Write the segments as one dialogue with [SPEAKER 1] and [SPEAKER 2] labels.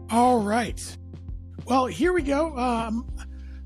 [SPEAKER 1] All right. Well, here we go.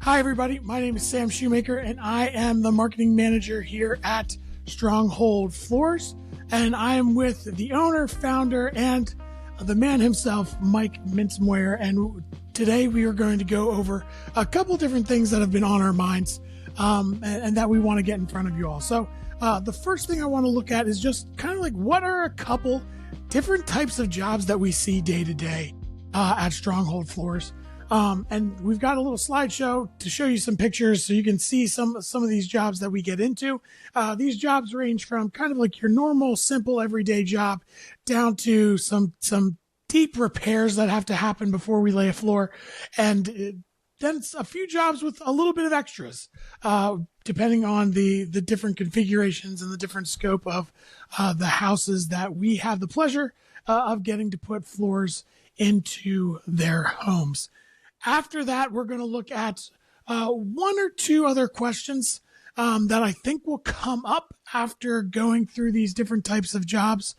[SPEAKER 1] Hi, everybody. My name is Sam Shoemaker, and I am the marketing manager here at Stronghold Floors. And I am with the owner, founder, and the man himself, Mike Mintzmoyer. And today we are going to go over a couple different things that have been on our minds and that we want to get in front of you all. So the first thing I want to look at is just kind of like what are a couple different types of jobs that we see day to day at Stronghold Floors. And we've got a little slideshow to show you some pictures so you can see some of these jobs that we get into. These jobs range from kind of like your normal, simple, everyday job down to some deep repairs that have to happen before we lay a floor. And then it's a few jobs with a little bit of extras, depending on the different configurations and the different scope of the houses that we have the pleasure of getting to put floors into their homes. After that, we're going to look at one or two other questions that I think will come up after going through these different types of jobs.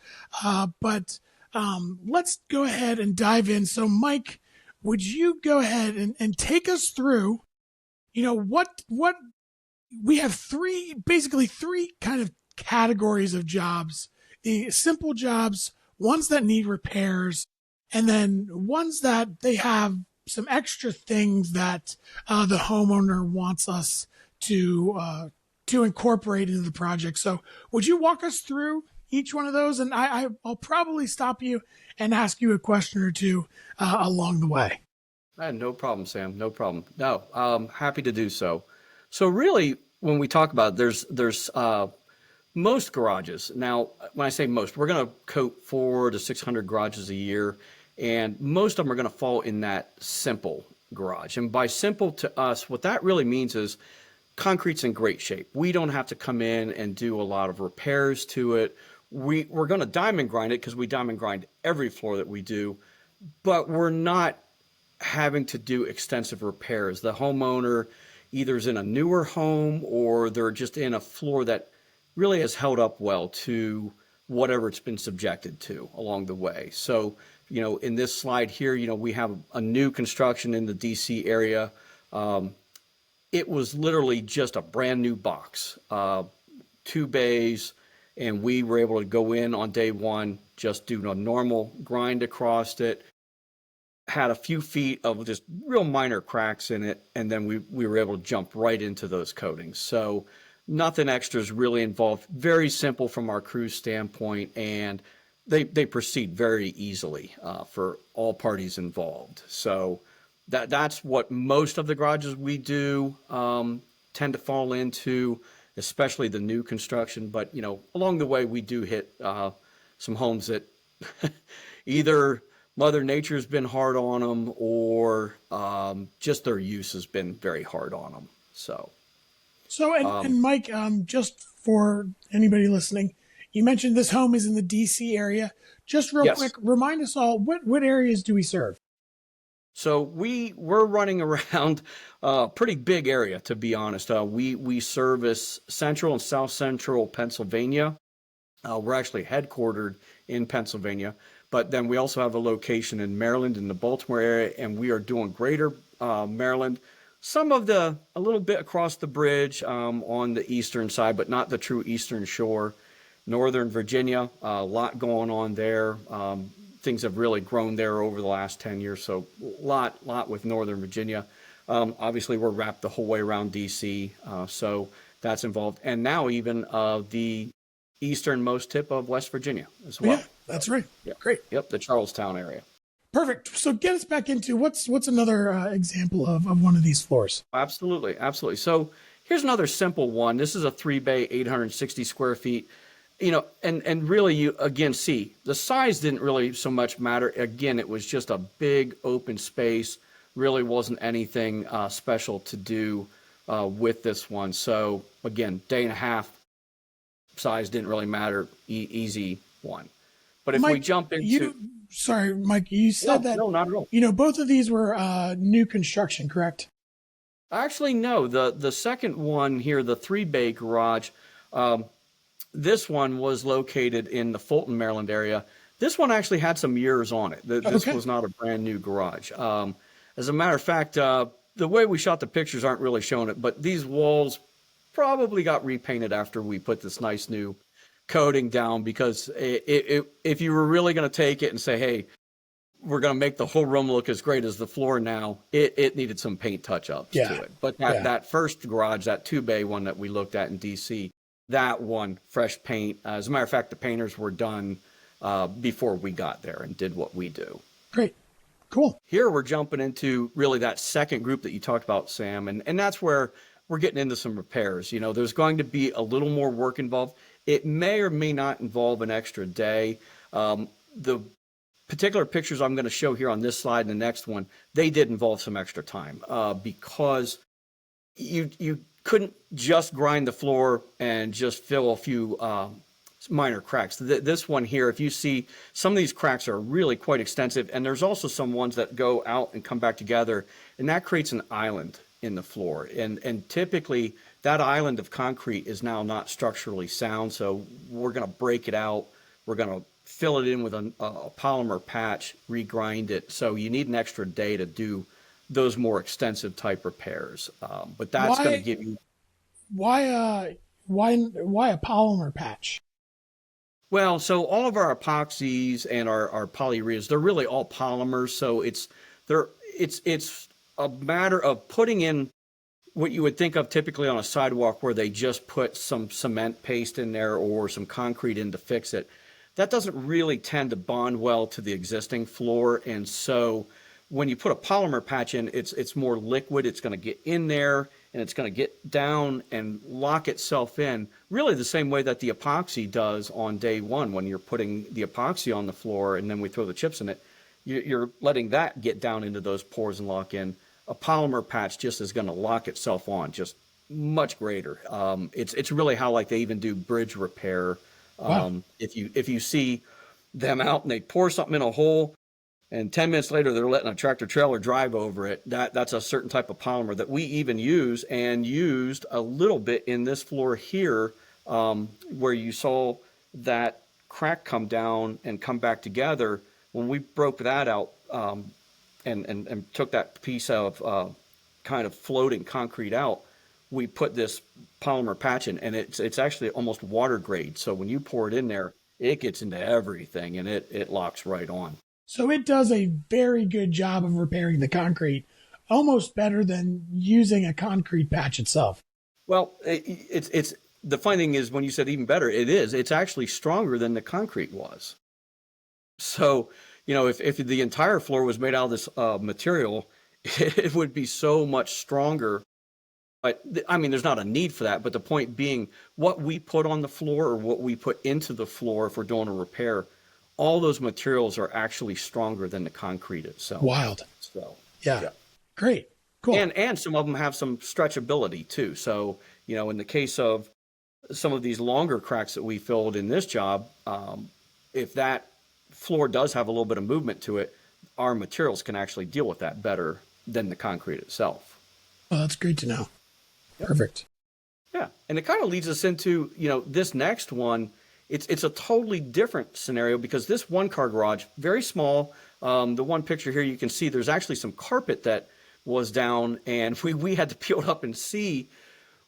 [SPEAKER 1] But let's go ahead and dive in. So, Mike, would you go ahead and take us through, what we have basically three kind of categories of jobs: the simple jobs, ones that need repairs, and then ones that they have some extra things that the homeowner wants us to incorporate into the project. So would you walk us through each one of those? And I'll probably stop you and ask you a question or two along the way.
[SPEAKER 2] No problem, Sam. No problem. No, happy to do so. So really, when we talk about it, there's most garages. Now, when I say most, we're going to coat 400 to 600 garages a year. And most of them are going to fall in that simple garage. And by simple to us, what that really means is concrete's in great shape. We don't have to come in and do a lot of repairs to it. We're going to diamond grind it because we diamond grind every floor that we do, but we're not having to do extensive repairs. The homeowner either is in a newer home or they're just in a floor that really has held up well to whatever it's been subjected to along the way. So in this slide here, we have a new construction in the DC area. It was literally just a brand new box, 2 bays, and we were able to go in on day one, just do a normal grind across it. Had a few feet of just real minor cracks in it, and then we were able to jump right into those coatings. So nothing extra is really involved. Very simple from our crew standpoint, and they proceed very easily for all parties involved. So that's what most of the garages we do tend to fall into, especially the new construction. But along the way we do hit some homes that either Mother Nature's been hard on them or just their use has been very hard on them. So
[SPEAKER 1] and Mike, just for anybody listening, you mentioned this home is in the DC area. Just real quick, remind us all, what areas do we serve?
[SPEAKER 2] So we're running around a pretty big area, to be honest. We service central and south central Pennsylvania. We're actually headquartered in Pennsylvania, but then we also have a location in Maryland, in the Baltimore area, and we are doing greater Maryland. Some of a little bit across the bridge on the eastern side, but not the true eastern shore. Northern Virginia, a lot going on there. Things have really grown there over the last 10 years, so a lot with Northern Virginia. Obviously, we're wrapped the whole way around DC, so that's involved. And now even the easternmost tip of West Virginia as well.
[SPEAKER 1] Yeah, that's right.
[SPEAKER 2] Yep.
[SPEAKER 1] Great.
[SPEAKER 2] Yep, the Charlestown area.
[SPEAKER 1] Perfect. So get us back into what's another example of one of these floors?
[SPEAKER 2] Absolutely. So here's another simple one. This is a 3-bay, 860 square feet. And really you again see the size didn't really so much matter. Again, it was just a big open space. Really wasn't anything special to do with this one. So again, day and a half, size didn't really matter. Easy one. But if
[SPEAKER 1] Mike,
[SPEAKER 2] we jump into
[SPEAKER 1] sorry, Mike, you said that
[SPEAKER 2] no, not at all.
[SPEAKER 1] Both of these were new construction, correct?
[SPEAKER 2] Actually, no. The second one here, the 3-bay garage. This one was located in the Fulton, Maryland area. This one actually had some years on it. This
[SPEAKER 1] Okay.
[SPEAKER 2] was not a brand new garage. As a matter of fact, the way we shot the pictures aren't really showing it, but these walls probably got repainted after we put this nice new coating down because if you were really going to take it and say, hey, we're going to make the whole room look as great as the floor now, it needed some paint touch-ups
[SPEAKER 1] Yeah.
[SPEAKER 2] to it. But
[SPEAKER 1] Yeah.
[SPEAKER 2] that first garage, that two-bay one that we looked at in DC, that one, fresh paint. As a matter of fact, the painters were done before we got there and did what we do.
[SPEAKER 1] Great. Cool.
[SPEAKER 2] Here we're jumping into really that second group that you talked about, Sam, and that's where we're getting into some repairs. You know, there's going to be a little more work involved. It may or may not involve an extra day. The particular pictures I'm going to show here on this slide and the next one, they did involve some extra time because you couldn't just grind the floor and just fill a few minor cracks. This one here, if you see, some of these cracks are really quite extensive, and there's also some ones that go out and come back together, and that creates an island in the floor. And typically, that island of concrete is now not structurally sound, so we're going to break it out. We're going to fill it in with a polymer patch, regrind it. So you need an extra day to do those more extensive type repairs. But that's going to give you...
[SPEAKER 1] Why a polymer patch?
[SPEAKER 2] Well, so all of our epoxies and our polyureas, they're really all polymers. So it's a matter of putting in what you would think of typically on a sidewalk where they just put some cement paste in there or some concrete in to fix it. That doesn't really tend to bond well to the existing floor. And so when you put a polymer patch in, it's more liquid. It's going to get in there and it's going to get down and lock itself in, really the same way that the epoxy does on day one when you're putting the epoxy on the floor and then we throw the chips in it. You're letting that get down into those pores and lock in. A polymer patch just is going to lock itself on, just much greater. It's really how like they even do bridge repair.
[SPEAKER 1] Wow.
[SPEAKER 2] If you see them out and they pour something in a hole, and 10 minutes later they're letting a tractor trailer drive over it, that's a certain type of polymer that we even use and used a little bit in this floor here, where you saw that crack come down and come back together. When we broke that out and took that piece of kind of floating concrete out, we put this polymer patch in, and it's actually almost water grade. So when you pour it in there, it gets into everything and it locks right on.
[SPEAKER 1] So it does a very good job of repairing the concrete, almost better than using a concrete patch itself.
[SPEAKER 2] Well, it's the funny thing is when you said even better, it's actually stronger than the concrete was. So, you know, if the entire floor was made out of this material, it would be so much stronger. But I mean, there's not a need for that. But the point being, what we put on the floor or what we put into the floor if we're doing a repair, all those materials are actually stronger than the concrete itself.
[SPEAKER 1] Wild.
[SPEAKER 2] So
[SPEAKER 1] Yeah. Great. Cool.
[SPEAKER 2] and some of them have some stretchability too. So, you know, in the case of some of these longer cracks that we filled in this job, if that floor does have a little bit of movement to it, our materials can actually deal with that better than the concrete itself.
[SPEAKER 1] Well, that's great to know. Perfect.
[SPEAKER 2] Yeah, and it kind of leads us into, you know, this next one. It's a totally different scenario because this one-car garage, very small. The one picture here you can see there's actually some carpet that was down, and we had to peel it up and see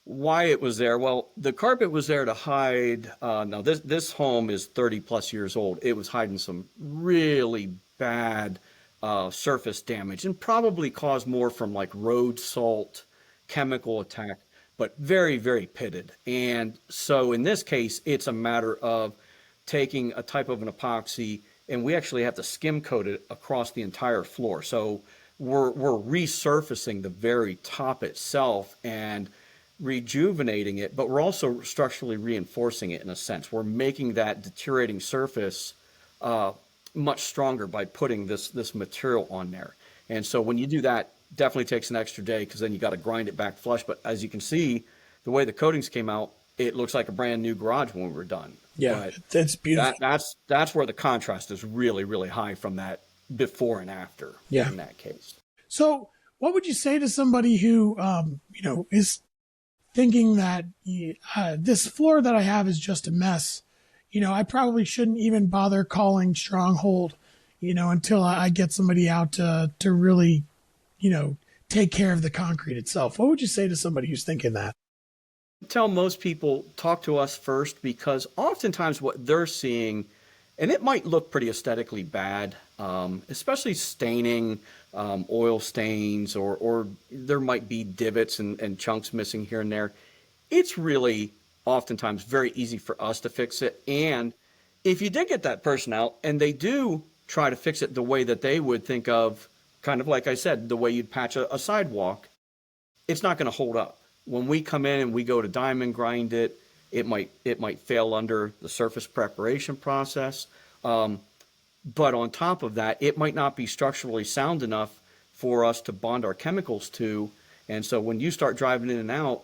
[SPEAKER 2] why it was there. Well, the carpet was there to hide. Now this home is 30 plus years old. It was hiding some really bad surface damage and probably caused more from like road salt, chemical attack, but very, very pitted. And so in this case, it's a matter of taking a type of an epoxy, and we actually have to skim coat it across the entire floor. So we're resurfacing the very top itself and rejuvenating it, but we're also structurally reinforcing it in a sense. We're making that deteriorating surface much stronger by putting this material on there. And so when you do that, definitely takes an extra day because then you got to grind it back flush. But as you can see, the way the coatings came out, it looks like a brand new garage when we were done.
[SPEAKER 1] Yeah,
[SPEAKER 2] but
[SPEAKER 1] that's beautiful.
[SPEAKER 2] That's where the contrast is really, really high from that before and after.
[SPEAKER 1] Yeah.
[SPEAKER 2] In that case.
[SPEAKER 1] So what would you say to somebody who, is thinking that this floor that I have is just a mess? I probably shouldn't even bother calling Stronghold, until I get somebody out to really, take care of the concrete itself. What would you say to somebody who's thinking that?
[SPEAKER 2] Tell most people talk to us first because oftentimes what they're seeing, and it might look pretty aesthetically bad, especially staining, oil stains, or there might be divots and chunks missing here and there. It's really oftentimes very easy for us to fix it. And if you did get that person out and they do try to fix it the way that they would think of, kind of like I said, the way you'd patch a sidewalk, it's not going to hold up. When we come in and we go to diamond grind it, it might fail under the surface preparation process. But on top of that, it might not be structurally sound enough for us to bond our chemicals to. And so when you start driving in and out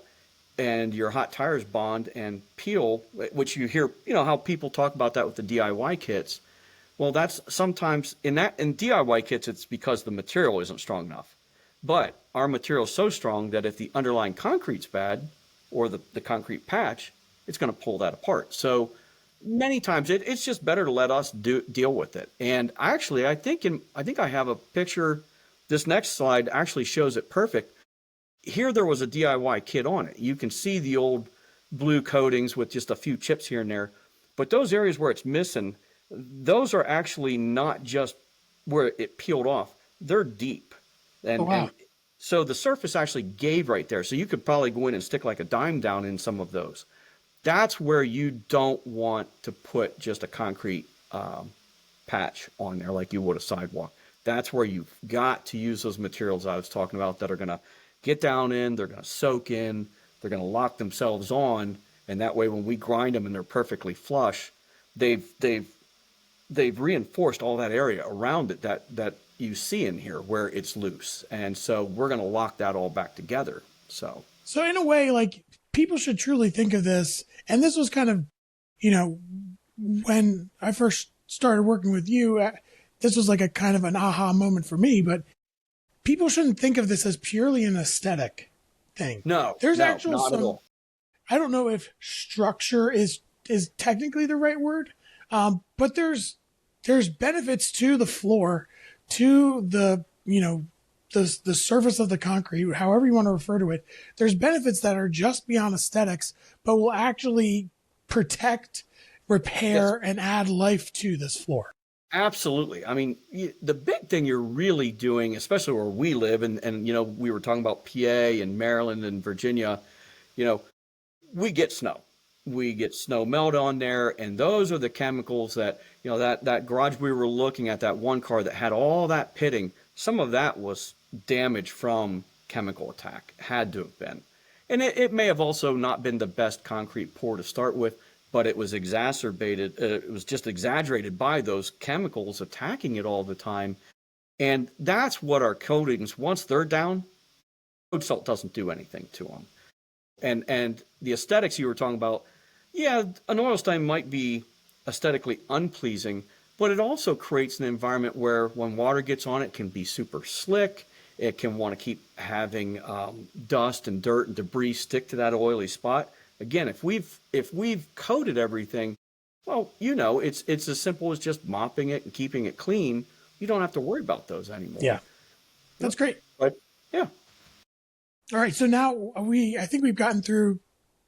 [SPEAKER 2] and your hot tires bond and peel, which you hear, how people talk about that with the DIY kits. Well, that's sometimes in DIY kits, it's because the material isn't strong enough. But our material is so strong that if the underlying concrete's bad or the concrete patch, it's going to pull that apart. So many times it's just better to let us deal with it. And actually, I think I have a picture. This next slide actually shows it perfect. Here there was a DIY kit on it. You can see the old blue coatings with just a few chips here and there. But those areas where it's missing, those are actually not just where it peeled off. They're deep. And,
[SPEAKER 1] Oh, wow.
[SPEAKER 2] and so the surface actually gave right there. So you could probably go in and stick like a dime down in some of those. That's where you don't want to put just a concrete patch on there like you would a sidewalk. That's where you've got to use those materials I was talking about that are going to get down in, they're going to soak in, they're going to lock themselves on, and that way when we grind them and they're perfectly flush, they've reinforced all that area around it that you see in here where it's loose. And so we're going to lock that all back together. So
[SPEAKER 1] in a way, like, people should truly think of this. And this was kind of, when I first started working with you, this was like a kind of an aha moment for me. But people shouldn't think of this as purely an aesthetic thing. There's
[SPEAKER 2] no,
[SPEAKER 1] actual
[SPEAKER 2] not at all.
[SPEAKER 1] I don't know if structure is technically the right word, but there's benefits to the floor, to the the surface of the concrete, however you want to refer to it. There's benefits that are just beyond aesthetics, but will actually protect, repair,
[SPEAKER 2] Yes.
[SPEAKER 1] and add life to this floor.
[SPEAKER 2] Absolutely. I mean, the big thing you're really doing, especially where we live, and we were talking about PA and Maryland and Virginia, you know, we get snow. We get snow melt on there, and those are the chemicals that, that garage we were looking at, that one car that had all that pitting, some of that was damage from chemical attack, had to have been. And it may have also not been the best concrete pour to start with, but it was exacerbated. It was just exaggerated by those chemicals attacking it all the time. And that's what our coatings, once they're down, road salt doesn't do anything to them. And the aesthetics you were talking about, yeah, an oil stain might be aesthetically unpleasing, but it also creates an environment where when water gets on it, it can be super slick. It can want to keep having dust and dirt and debris stick to that oily spot. Again, if we've coated everything, well, it's as simple as just mopping it and keeping it clean. You don't have to worry about those anymore.
[SPEAKER 1] Yeah, that's great.
[SPEAKER 2] But yeah.
[SPEAKER 1] All right, so now I think we've gotten through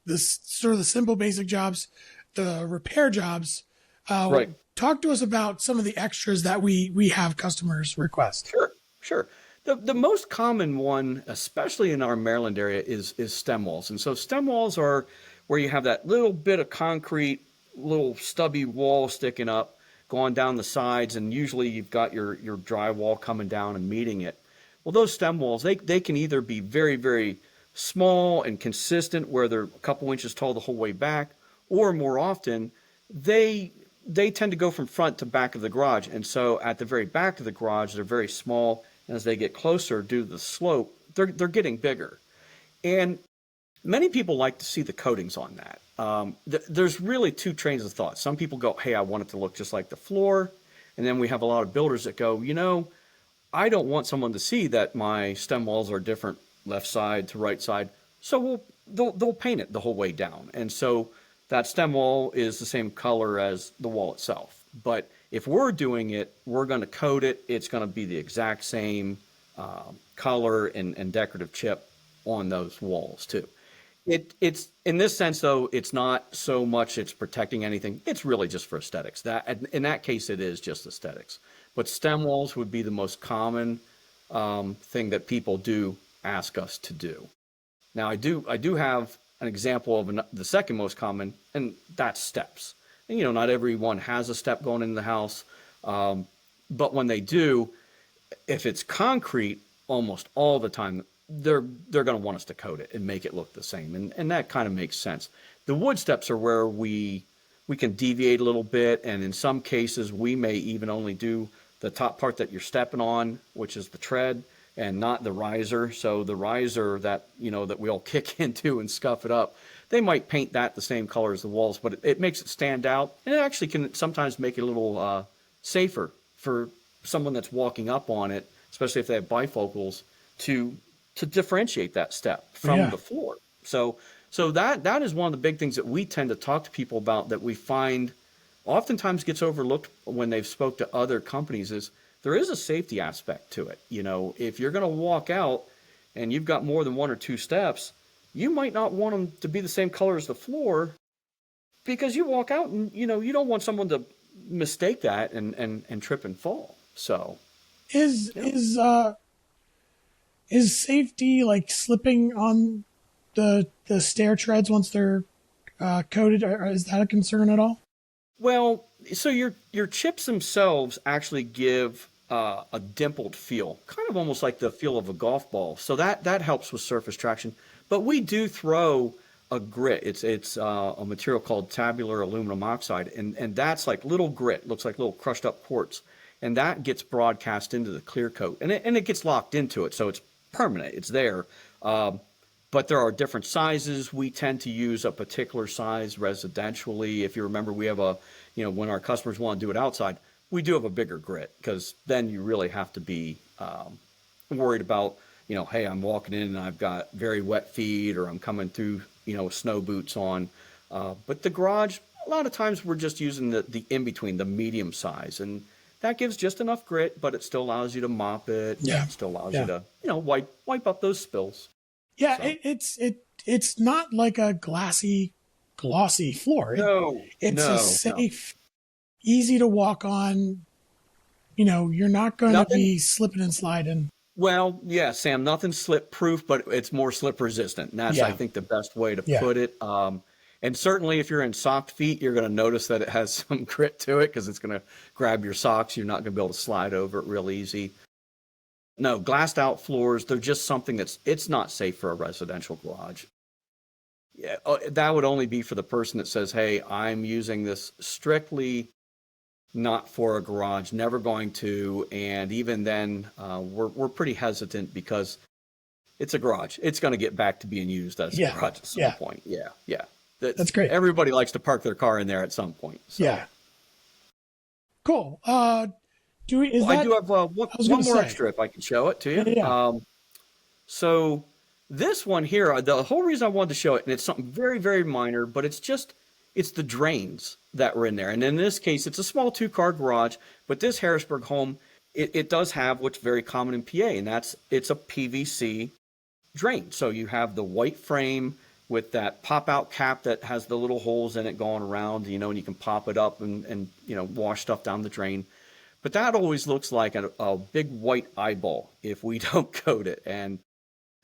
[SPEAKER 1] this sort of the simple basic jobs, the repair jobs.
[SPEAKER 2] Right.
[SPEAKER 1] Talk to us about some of the extras that we have customers request.
[SPEAKER 2] Sure. The most common one, especially in our Maryland area, is stem walls. And so stem walls are where you have that little bit of concrete, little stubby wall sticking up, going down the sides, and usually you've got your drywall coming down and meeting it. Well, those stem walls, they can either be very, very small and consistent, where they're a couple inches tall the whole way back, or more often, they tend to go from front to back of the garage. And so at the very back of the garage, they're very small. And as they get closer due to the slope, they're getting bigger. And many people like to see the coatings on that. There's really two trains of thought. Some people go, hey, I want it to look just like the floor. And then we have a lot of builders that go, I don't want someone to see that my stem walls are different left side to right side. So they'll paint it the whole way down. And so that stem wall is the same color as the wall itself. But if we're doing it, we're going to coat it. It's going to be the exact same color and decorative chip on those walls too. It's in this sense though, it's not so much it's protecting anything. It's really just for aesthetics. That in that case, it is just aesthetics. But stem walls would be the most common thing that people do ask us to do. Now, I do have an example of the second most common, and that's steps. And, not everyone has a step going into the house, but when they do, if it's concrete, almost all the time, they're going to want us to coat it and make it look the same, and that kind of makes sense. The wood steps are where we can deviate a little bit, and in some cases, we may even only do the top part that you're stepping on, which is the tread, and not the riser. So the riser that that we all kick into and scuff it up, they might paint that the same color as the walls, but it makes it stand out, and it actually can sometimes make it a little safer for someone that's walking up on it, especially if they have bifocals, to differentiate that step from the floor. So that is one of the big things that we tend to talk to people about, that we find oftentimes gets overlooked when they've spoke to other companies, is there is a safety aspect to it. If you're going to walk out and you've got more than one or two steps, you might not want them to be the same color as the floor, because you walk out and, you don't want someone to mistake that and trip and fall. So
[SPEAKER 1] is safety like slipping on the stair treads once they're coated? Or is that a concern at all?
[SPEAKER 2] Well, so your chips themselves actually give a dimpled feel, kind of almost like the feel of a golf ball. So that helps with surface traction. But we do throw a grit. It's a material called tabular aluminum oxide, and that's like little grit, looks like little crushed up quartz, and that gets broadcast into the clear coat, and it gets locked into it, so it's permanent. It's there. But there are different sizes. We tend to use a particular size residentially. If you remember, we have when our customers want to do it outside, we do have a bigger grit, because then you really have to be worried about, hey, I'm walking in and I've got very wet feet, or I'm coming through, snow boots on. But the garage, a lot of times we're just using the in-between, the medium size. And that gives just enough grit, but it still allows you to mop it.
[SPEAKER 1] Yeah.
[SPEAKER 2] It still allows you to, wipe up those spills.
[SPEAKER 1] Yeah,
[SPEAKER 2] So.
[SPEAKER 1] it's not like a glossy floor. It's a safe, easy to walk on. You're not going to be slipping and sliding.
[SPEAKER 2] Well, yeah, Sam, nothing's slip proof, but it's more slip resistant. And that's, I think, the best way to put it. And certainly if you're in socked feet, you're going to notice that it has some grit to it, because it's going to grab your socks. You're not going to be able to slide over it real easy. No, glassed out floors, they're just something it's not safe for a residential garage. Yeah, that would only be for the person that says, hey, I'm using this strictly not for a garage, never going to. And even then, we're pretty hesitant, because it's a garage. It's going to get back to being used as a garage at some point. Yeah.
[SPEAKER 1] That's great.
[SPEAKER 2] Everybody likes to park their car in there at some point. So.
[SPEAKER 1] Yeah. Cool. I do have
[SPEAKER 2] one more extra if I can show it to you.
[SPEAKER 1] Yeah.
[SPEAKER 2] So this one here, the whole reason I wanted to show it, and it's something very, very minor, but it's the drains that were in there. And in this case, it's a small 2-car garage, but this Harrisburg home, it does have what's very common in PA, and it's a PVC drain. So you have the white frame with that pop-out cap that has the little holes in it going around, and you can pop it up and wash stuff down the drain. But that always looks like a big white eyeball if we don't coat it. And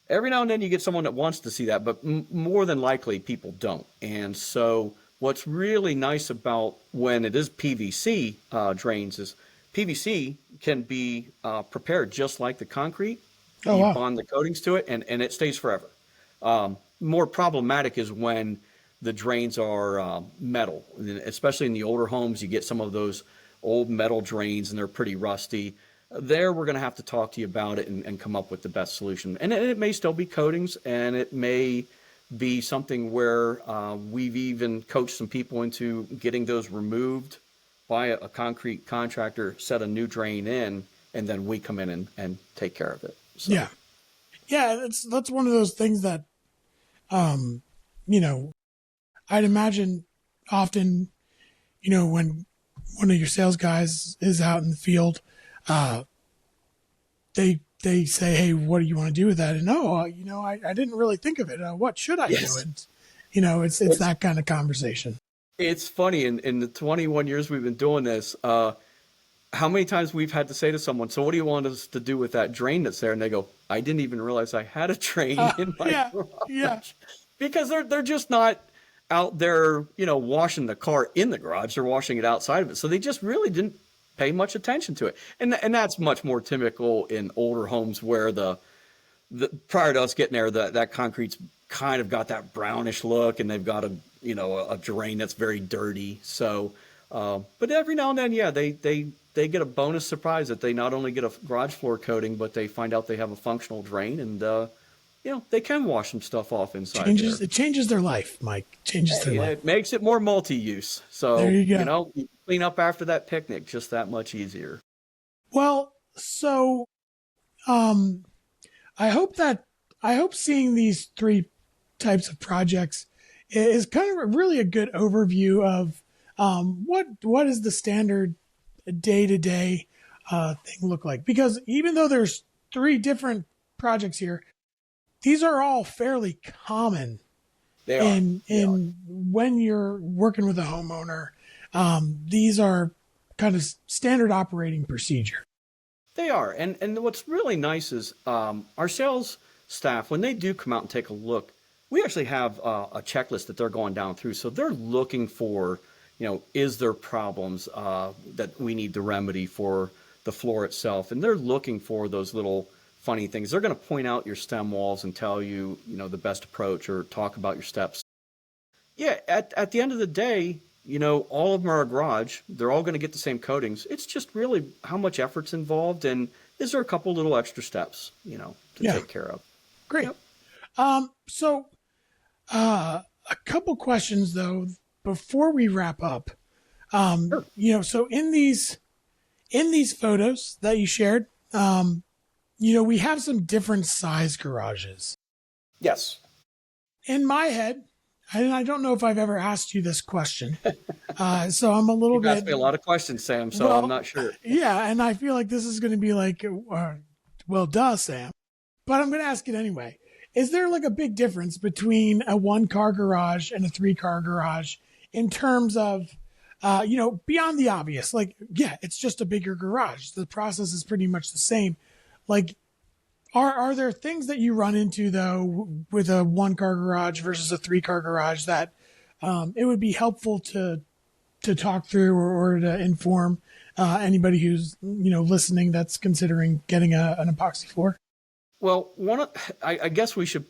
[SPEAKER 2] every now and then you get someone that wants to see that, but more than likely people don't. And so what's really nice about when it is PVC drains is PVC can be prepared just like the concrete.
[SPEAKER 1] Oh, wow.
[SPEAKER 2] You bond the coatings to it, and it stays forever. More problematic is when the drains are metal, especially in the older homes. You get some of those old metal drains, and they're pretty rusty. There, we're going to have to talk to you about it and come up with the best solution. And it may still be coatings, and it may be something where we've even coached some people into getting those removed by a concrete contractor, set a new drain in, and then we come in and take care of it. So.
[SPEAKER 1] Yeah, that's one of those things that, I'd imagine often, when one of your sales guys is out in the field, uh, they say, "Hey, what do you want to do with that?" And I didn't really think of it. What should I do?
[SPEAKER 2] Yes.
[SPEAKER 1] And it's
[SPEAKER 2] It's
[SPEAKER 1] that kind of conversation.
[SPEAKER 2] it's funny in the 21 years we've been doing this, how many times we've had to say to someone, "So what do you want us to do with that drain that's there?" And they go, "I didn't even realize I had a drain in my
[SPEAKER 1] Yeah, yeah,
[SPEAKER 2] garage," because they're just not out there, washing the car in the garage. They're washing it outside of it, so they just really didn't pay much attention to it. And that's much more typical in older homes where the prior to us getting there, that concrete's kind of got that brownish look, and they've got a drain that's very dirty. So, but every now and then, yeah, they get a bonus surprise that they not only get a garage floor coating, but they find out they have a functional drain, and they can wash some stuff off inside there.
[SPEAKER 1] it changes their life, Mike. Changes their
[SPEAKER 2] Yeah,
[SPEAKER 1] life.
[SPEAKER 2] it makes it more multi-use.
[SPEAKER 1] There
[SPEAKER 2] So,
[SPEAKER 1] you go.
[SPEAKER 2] you clean up after that picnic just that much easier.
[SPEAKER 1] Well, so um, I hope that I hope seeing these three types of projects is kind of really a good overview of what is the standard day to day thing look like. Because even though there's three different projects here, these are all fairly common
[SPEAKER 2] They are. They are.
[SPEAKER 1] in when you're working with a homeowner. These are kind of standard operating procedure.
[SPEAKER 2] They are. And what's really nice is our sales staff, when they do come out and take a look, we actually have a checklist that they're going down through. So they're looking for, is there problems that we need to remedy for the floor itself? And they're looking for those little funny things. They're going to point out your stem walls and tell you, the best approach, or talk about your steps. Yeah, at the end of the day, all of them are a garage. They're all going to get the same coatings. It's just really how much effort's involved, and is there a couple little extra steps, to
[SPEAKER 1] Yeah,
[SPEAKER 2] take care of.
[SPEAKER 1] great.
[SPEAKER 2] Yep.
[SPEAKER 1] So a couple questions though before we wrap up.
[SPEAKER 2] Sure.
[SPEAKER 1] So in these photos that you shared, we have some different size garages.
[SPEAKER 2] Yes.
[SPEAKER 1] In my head, and I don't know if I've ever asked you this question, so I'm a little
[SPEAKER 2] You've asked
[SPEAKER 1] bit
[SPEAKER 2] me a lot of questions, Sam, so I'm
[SPEAKER 1] well,
[SPEAKER 2] not sure.
[SPEAKER 1] yeah, and I feel like this is going to be like, well, duh, Sam, but I'm going to ask it anyway. Is there like a big difference between a one car garage and a three car garage in terms of, beyond the obvious? Like, yeah, it's just a bigger garage. The process is pretty much the same. Like, are there things that you run into though with a one car garage versus a three car garage that it would be helpful to talk through or to inform anybody who's listening that's considering getting an epoxy floor?
[SPEAKER 2] Well, I guess we should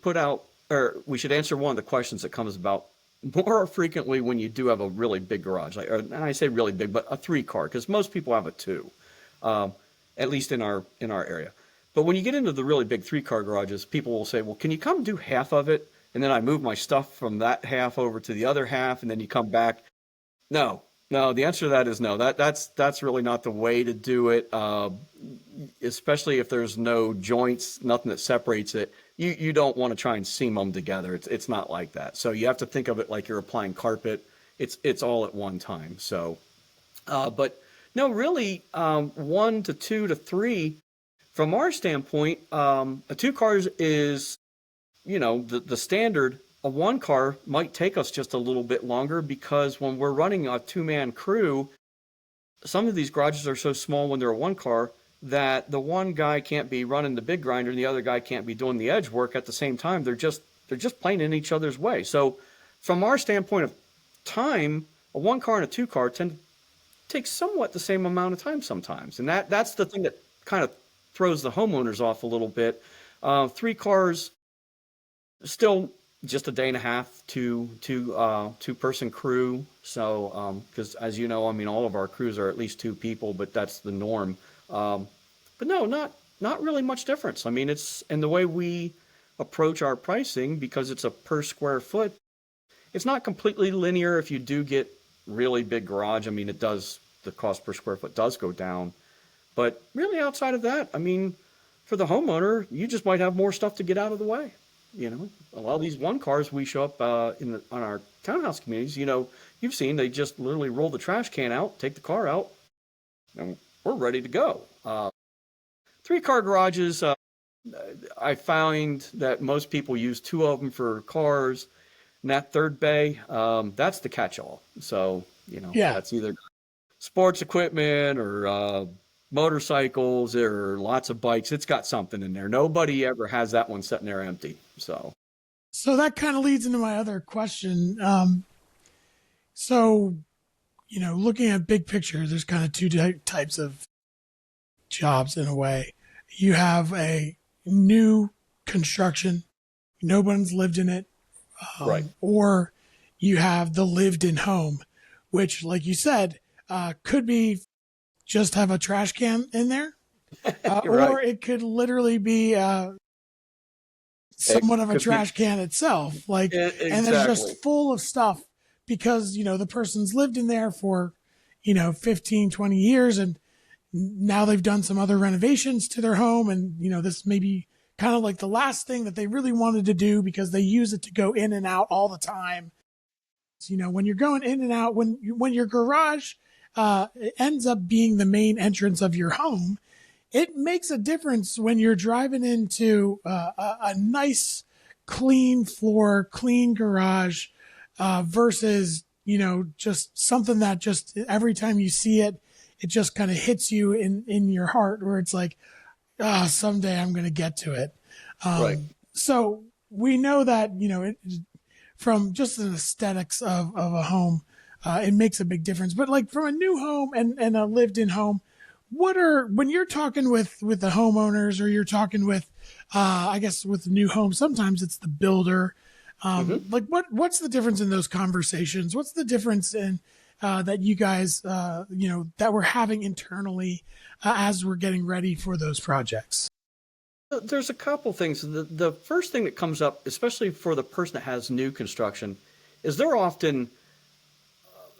[SPEAKER 2] we should answer one of the questions that comes about more frequently when you do have a really big garage. And I say really big, but a three car, because most people have a two, at least in our area. But when you get into the really big three car garages, people will say, "Well, can you come do half of it?" And then I move my stuff from that half over to the other half, and then you come back. No, no. The answer to that is no. That's really not the way to do it. Especially if there's no joints, nothing that separates it. You don't want to try and seam them together. It's not like that. So you have to think of it like you're applying carpet. It's all at one time. So, but no, really, 1 to 2 to 3. From our standpoint, a two cars is, the standard. A one car might take us just a little bit longer, because when we're running a two-man crew, some of these garages are so small when they're a one car that the one guy can't be running the big grinder and the other guy can't be doing the edge work at the same time. They're just playing in each other's way. So from our standpoint of time, a one car and a two car tend to take somewhat the same amount of time sometimes. And that's the thing that kind of throws the homeowners off a little bit. Three cars, still just a day and a half to two-person crew. So because as you know, all of our crews are at least two people, but that's the norm. But no, not really much difference. It's in the way we approach our pricing, because it's a per square foot. It's not completely linear. If you do get really big garage, the cost per square foot does go down. But really outside of that, for the homeowner, you just might have more stuff to get out of the way. A lot of these one cars we show up on our townhouse communities, you've seen they just literally roll the trash can out, take the car out, and we're ready to go. Three-car garages, I find that most people use two of them for cars, and that third bay, that's the catch-all. So,
[SPEAKER 1] Yeah.
[SPEAKER 2] that's either sports equipment or motorcycles or lots of bikes. It's got something in there. Nobody ever has that one sitting there empty.
[SPEAKER 1] So that kind of leads into my other question. So, looking at big picture, there's kind of two types of jobs in a way. You have a new construction, no one's lived in it,
[SPEAKER 2] Right.
[SPEAKER 1] or you have the lived in home, which, like you said, could be just have a trash can in there,
[SPEAKER 2] You're
[SPEAKER 1] or
[SPEAKER 2] right.
[SPEAKER 1] it could literally be
[SPEAKER 2] It
[SPEAKER 1] somewhat of a
[SPEAKER 2] could be
[SPEAKER 1] trash can itself. Like, and it's
[SPEAKER 2] exactly.
[SPEAKER 1] just full of stuff because, the person's lived in there for, 15, 20 years and now they've done some other renovations to their home. And, this may be kind of like the last thing that they really wanted to do because they use it to go in and out all the time. So, when you're going in and out, when your garage it ends up being the main entrance of your home, it makes a difference when you're driving into a nice, clean floor, clean garage versus, just something that just every time you see it, it just kind of hits you in your heart where it's like, someday I'm going to get to it.
[SPEAKER 2] Right.
[SPEAKER 1] So we know that, from just the aesthetics of a home, it makes a big difference. But like from a new home and a lived in home, when you're talking with the homeowners or you're talking with, I guess with the new home, sometimes it's the builder. Like what's the difference in those conversations? What's the difference in, that you guys, that we're having internally, as we're getting ready for those projects?
[SPEAKER 2] There's a couple things. The first thing that comes up, especially for the person that has new construction, is they're often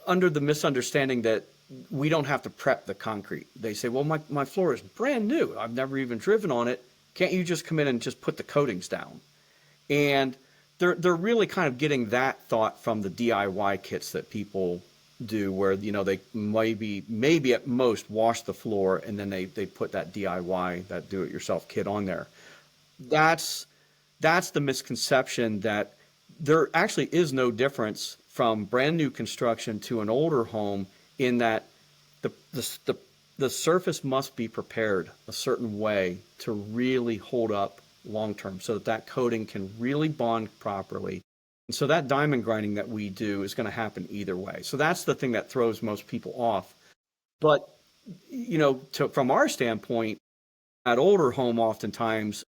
[SPEAKER 2] under the misunderstanding that we don't have to prep the concrete. They say, well, my floor is brand new. I've never even driven on it. Can't you just come in and just put the coatings down? And they're really kind of getting that thought from the DIY kits that people do where, they maybe at most wash the floor and then they put that DIY, that do-it-yourself kit on there. That's the misconception that there actually is no difference from brand new construction to an older home in that the surface must be prepared a certain way to really hold up long term so that coating can really bond properly. And so that diamond grinding that we do is going to happen either way. So that's the thing that throws most people off. But, from our standpoint, at older home, oftentimes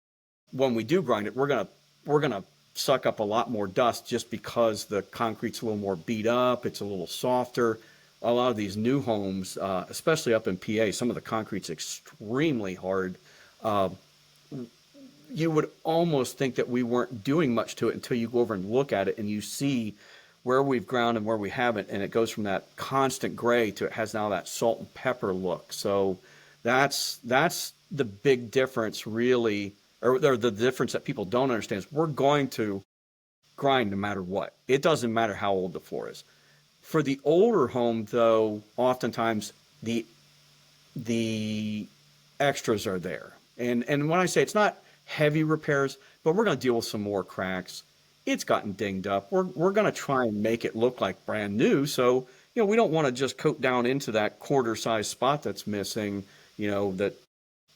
[SPEAKER 2] when we do grind it, we're gonna suck up a lot more dust just because the concrete's a little more beat up, it's a little softer. A lot of these new homes, especially up in PA, some of the concrete's extremely hard. You would almost think that we weren't doing much to it until you go over and look at it and you see where we've ground and where we haven't, and it goes from that constant gray to it has now that salt and pepper look. So that's the big difference, really, or the difference that people don't understand is we're going to grind no matter what. It doesn't matter how old the floor is. For the older home, though, oftentimes the extras are there, and when I say it's not heavy repairs, but we're going to deal with some more cracks. It's gotten dinged up. We're going to try and make it look like brand new. So, we don't want to just coat down into that quarter size spot that's missing, that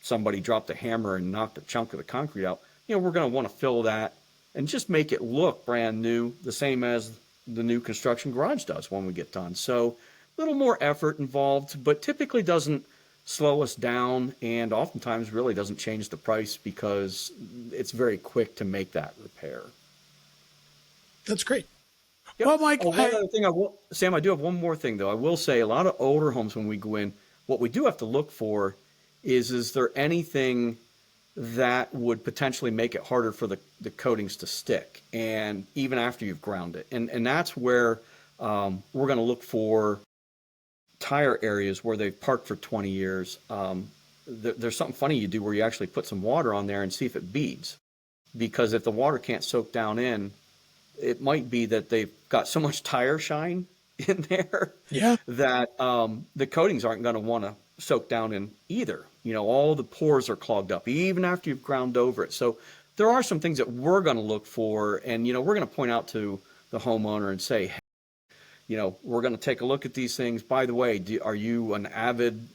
[SPEAKER 2] somebody dropped a hammer and knocked a chunk of the concrete out. We're going to want to fill that and just make it look brand new, the same as the new construction garage does when we get done. So a little more effort involved, but typically doesn't slow us down and oftentimes really doesn't change the price because it's very quick to make that repair.
[SPEAKER 1] That's great.
[SPEAKER 2] Yep.
[SPEAKER 1] Well, Mike,
[SPEAKER 2] One other thing Sam, I do have one more thing though. I will say a lot of older homes when we go in, what we do have to look for is there anything that would potentially make it harder for the coatings to stick and even after you've ground it. And that's where we're going to look for tire areas where they've parked for 20 years. There's something funny you do where you actually put some water on there and see if it beads. because if the water can't soak down in, it might be that they've got so much tire shine in there
[SPEAKER 1] Yeah.
[SPEAKER 2] that the coatings aren't going to want to soak down in either. All the pores are clogged up even after you've ground over it. So there are some things that we're going to look for, and we're going to point out to the homeowner and say, hey, we're going to take a look at these things. By the way, are you an avid,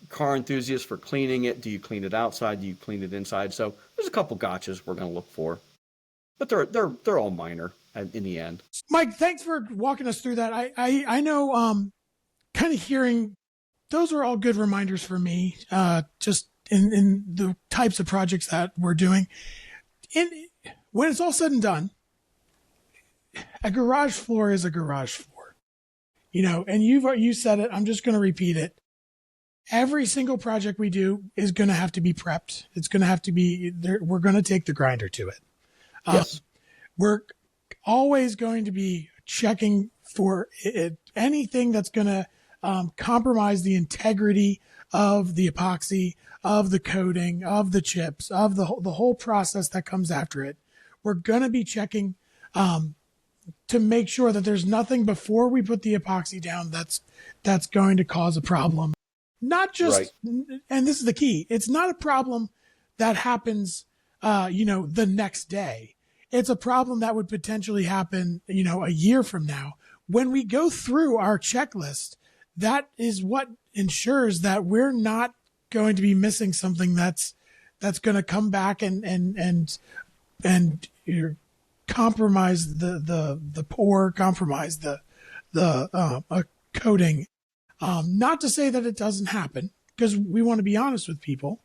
[SPEAKER 2] car enthusiast for cleaning it? Do you clean it outside? Do you clean it inside? So there's a couple gotchas we're going to look for, but they're all minor in the end.
[SPEAKER 1] Mike, thanks for walking us through that. I know, kind of hearing those are all good reminders for me, just in the types of projects that we're doing. When it's all said and done, a garage floor is a garage floor, and you said it. I'm just going to repeat it. Every single project we do is going to have to be prepped. It's going to have to be there. We're going to take the grinder to it.
[SPEAKER 2] Yes.
[SPEAKER 1] We're always going to be checking for anything that's going to compromise the integrity of the epoxy, of the coating, of the chips, of the whole process that comes after it. We're going to be checking to make sure that there's nothing before we put the epoxy down that's going to cause a problem. Not just, right. And this is the key. It's not a problem that happens, the next day. It's a problem that would potentially happen, a year from now. When we go through our checklist, that is what ensures that we're not going to be missing something that's going to come back and compromise the pore, compromise the coating. Not to say that it doesn't happen, because we want to be honest with people.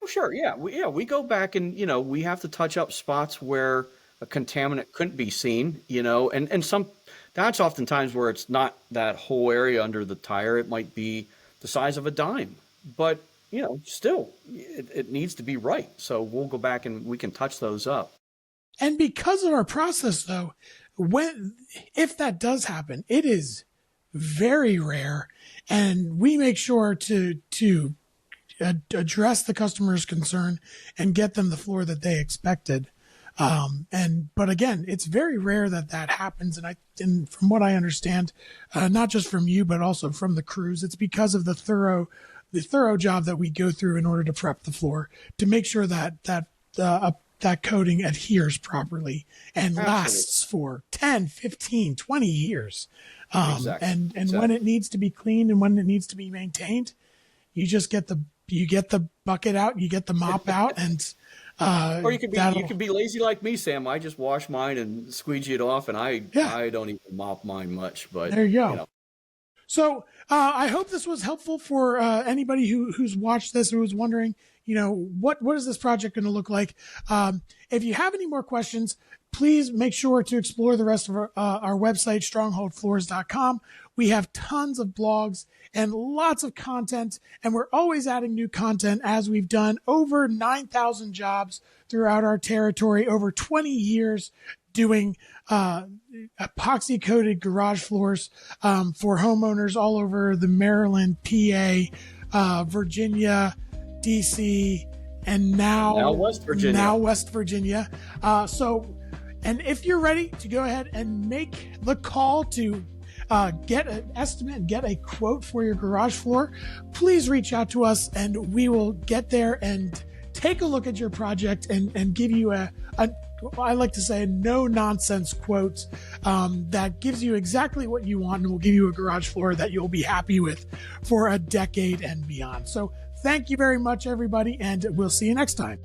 [SPEAKER 2] Sure. Yeah. We go back and, we have to touch up spots where a contaminant couldn't be seen, and that's oftentimes where it's not that whole area under the tire. It might be the size of a dime, but, still it needs to be right. So we'll go back and we can touch those up.
[SPEAKER 1] And because of our process, though, if that does happen, it is very rare, and we make sure to address the customer's concern and get them the floor that they expected. But again, it's very rare that happens. And from what I understand, not just from you, but also from the crews, it's because of the thorough job that we go through in order to prep the floor to make sure that coating adheres properly and lasts for 10, 15, 20 years.
[SPEAKER 2] Exactly.
[SPEAKER 1] And when it needs to be cleaned and when it needs to be maintained, you just get the bucket out, you get the mop out, and
[SPEAKER 2] or you could be lazy like me, Sam. I just wash mine and squeegee it off, and I don't even mop mine much. But
[SPEAKER 1] there you go. So I hope this was helpful for anybody who's watched this or who's wondering, what is this project going to look like? If you have any more questions, please make sure to explore the rest of our website, strongholdfloors.com. We have tons of blogs and lots of content, and we're always adding new content as we've done over 9,000 jobs throughout our territory, over 20 years doing epoxy coated garage floors for homeowners all over the Maryland, PA, Virginia, DC, and now
[SPEAKER 2] West Virginia.
[SPEAKER 1] And if you're ready to go ahead and make the call to get an estimate, get a quote for your garage floor, please reach out to us and we will get there and take a look at your project and give you I like to say, no nonsense quote that gives you exactly what you want and will give you a garage floor that you'll be happy with for a decade and beyond. So thank you very much, everybody, and we'll see you next time.